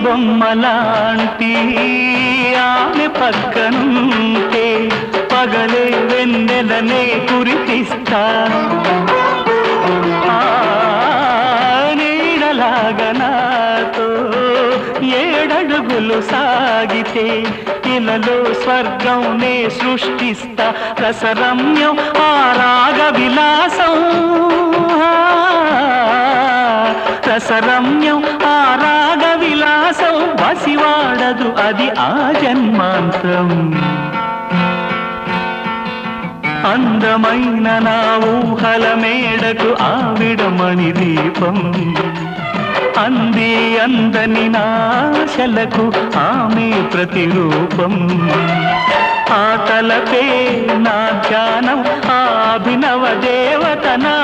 బొమ్మలాంటి ఆమె పక్కనుంటే పగలే వెన్నెలనే కురిపిస్తా నీడలాగా నాతో ఏడడుగులు సాగితే ఇలలో స్వర్గం నే సృష్టిస్తా రసరమ్యం ఆ రాగ విలాసం రసరమ్యం ఆ రాగ విలాసం వసివాడదు అది ఆ జన్మాంతం అందమైన నా ఊహల మేడకు ఆవిడమణి దీపం అంది అందని నాశలకు ఆమె ప్రతిరూపం ఆ తలపే నా ధ్యానం ఆ అభినవ దేవత నా